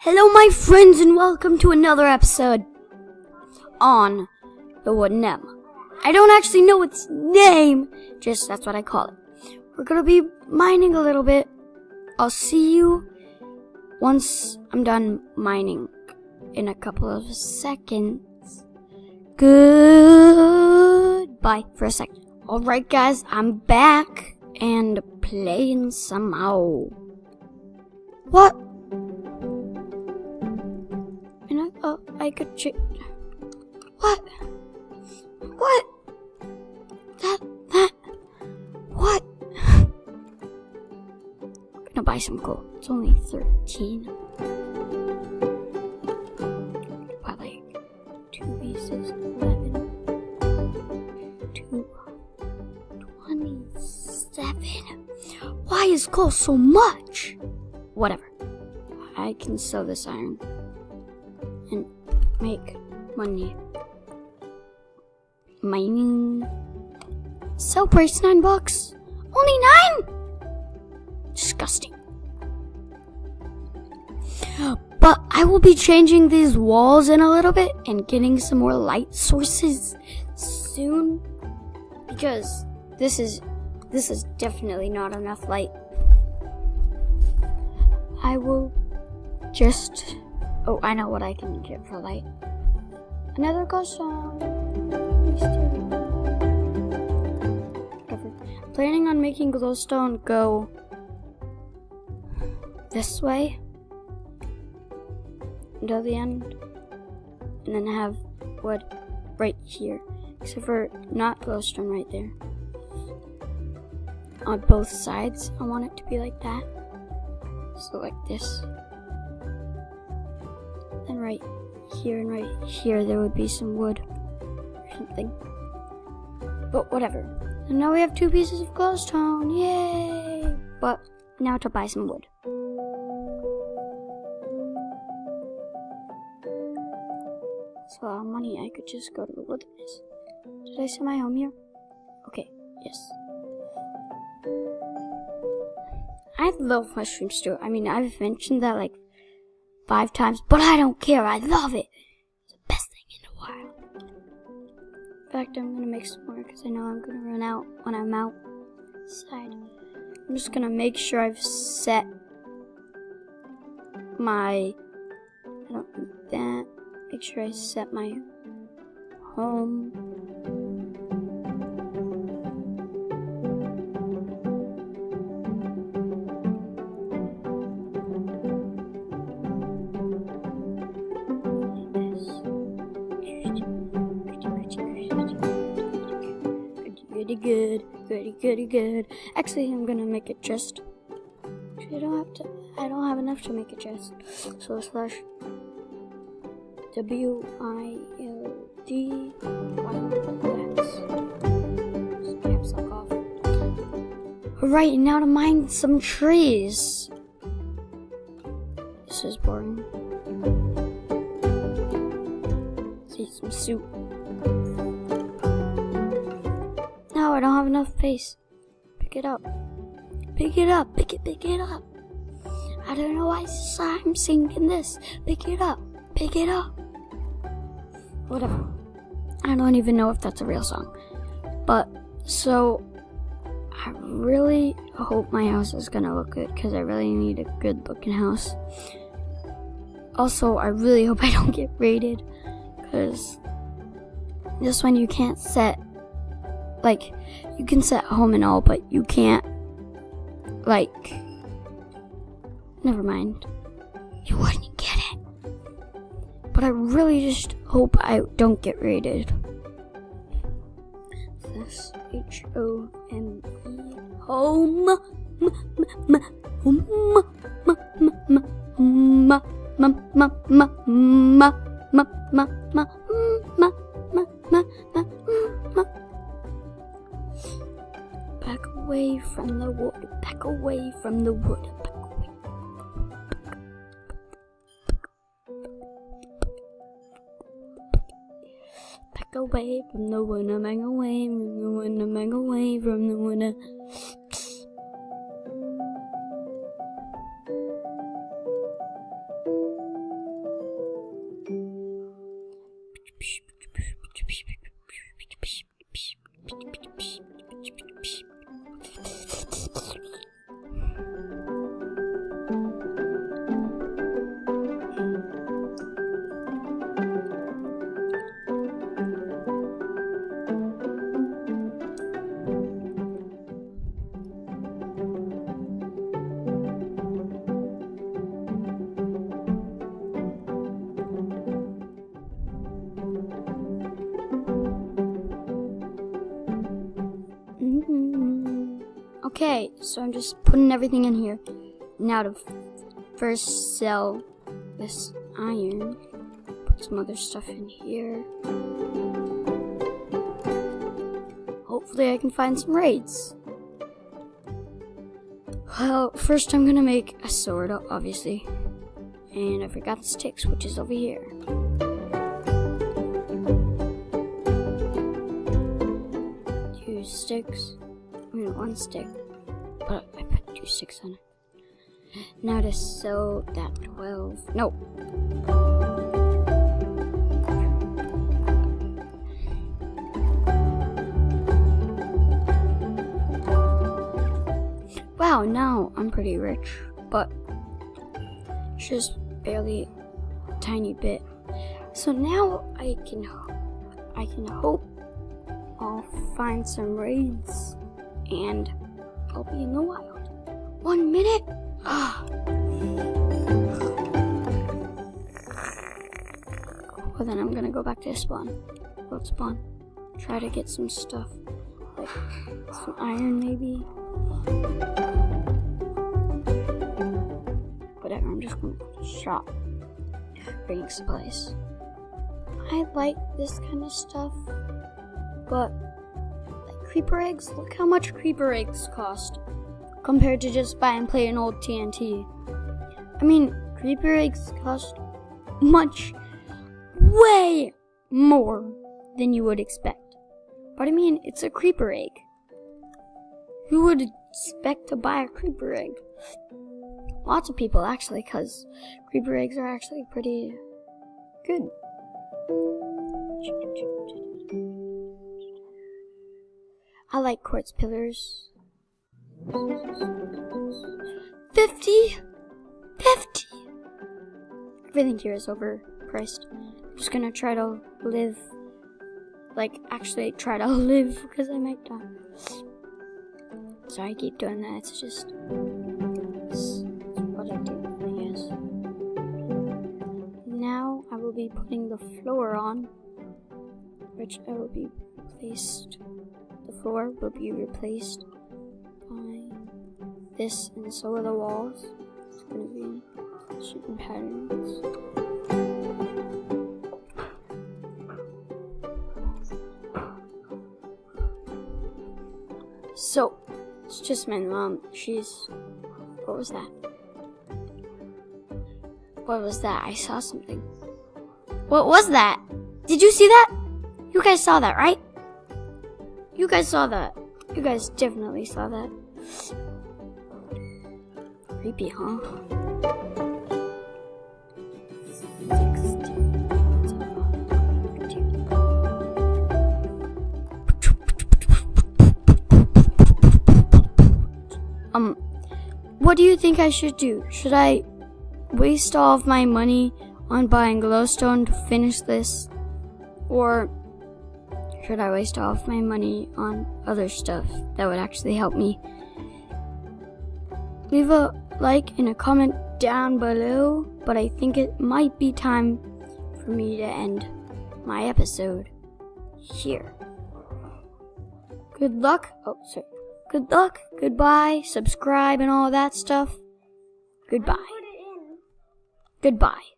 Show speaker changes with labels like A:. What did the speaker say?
A: Hello, my friends, and welcome to another episode on the Wooden M. I don't actually know its name, just that's what I call it. We're gonna be mining a little bit. I'll see you once I'm done mining in a couple of seconds. Goodbye for a second. Alright, guys, I'm back and playing somehow. What? And I thought I could change. What? What? I'm gonna buy some coal. It's only 13. Buy like 2 pieces, 11, 27. Why is coal so much? Whatever. I can sell this iron and make money. Mining. Sell price $9. Only 9? Disgusting. But I will be changing these walls in a little bit and getting some more light sources soon, because this is definitely not enough light. I will just... Oh, I know what I can get for light. Another glowstone. Whatever. I'm planning on making glowstone go this way until the end, and then have wood right here, except for not glowstone right there. On both sides, I want it to be like that. So like this. Then right here and right here there would be some wood or something. But whatever. And now we have 2 pieces of glowstone. Yay! But now to buy some wood. That's a lot of money. I could just go to the wilderness. Did I sell my home here? Okay, yes. I love mushroom stew. I mean, I've mentioned that like 5 times, but I don't care. I love it. It's the best thing in the world. In fact, I'm gonna make some more because I know I'm gonna run out when I'm outside. I'm just gonna make sure I've set my... I don't need that. Make sure I set my home. Good. Actually, I'm gonna make it just. Actually, I don't have enough to make it just. So slash WILD. Caps lock off. Alright, now to mine some trees. This is boring. Let's eat some soup. No, I don't have enough space. Pick it up. Pick it up. Pick it up. I don't know why I'm singing this. Pick it up. Pick it up. Whatever. I don't even know if that's a real song. But, so, I really hope my house is gonna look good, because I really need a good looking house. Also, I really hope I don't get raided, because this one you can't set. Like, you can set home and all, but you can't, like, never mind. You wouldn't get it. But I really just hope I don't get raided. This HOME. Home. Back away from the wood. Back away from the wood. Back away from the wood. Back away from the wood. Back away from the wood. Okay, so I'm just putting everything in here. Now to first sell this iron. Put some other stuff in here. Hopefully I can find some raids. Well, first I'm gonna make a sword, obviously. And I forgot the sticks, which is over here. 2 sticks. I mean, 1 stick. But I put 2 sticks on it. Now to sew that 12. No. Wow, now I'm pretty rich, but just barely a tiny bit. So now I can hope I'll find some raids and I'll be in the wild. 1 minute? Well, then I'm gonna go back to spawn. World spawn. Try to get some stuff. Like some iron maybe. Whatever, I'm just gonna shop. Bringing supplies. I like this kind of stuff. But like creeper eggs, look how much creeper eggs cost. Compared to just buying plain old TNT. I mean, creeper eggs cost way more than you would expect. But I mean, it's a creeper egg. Who would expect to buy a creeper egg? Lots of people, actually, because creeper eggs are actually pretty good. I like quartz pillars. 50! Everything here is overpriced. I'm just gonna try to live, actually try to live, because I might die. Sorry, I keep doing that, it's just it's what I do, I guess. Now I will be putting the floor on, which I will be replaced. The floor will be replaced by this, and so are the walls. It's gonna be certain patterns. So, it's just my mom. What was that? What was that? I saw something. What was that? Did you see that? You guys saw that, right? You guys saw that. You guys definitely saw that. Creepy, huh? What do you think I should do? Should I waste all of my money on buying glowstone to finish this? Or should I waste all of my money on other stuff that would actually help me? Leave a like and a comment down below, but I think it might be time for me to end my episode here. Good luck. Good luck, goodbye, subscribe, and all that stuff. Goodbye. Goodbye.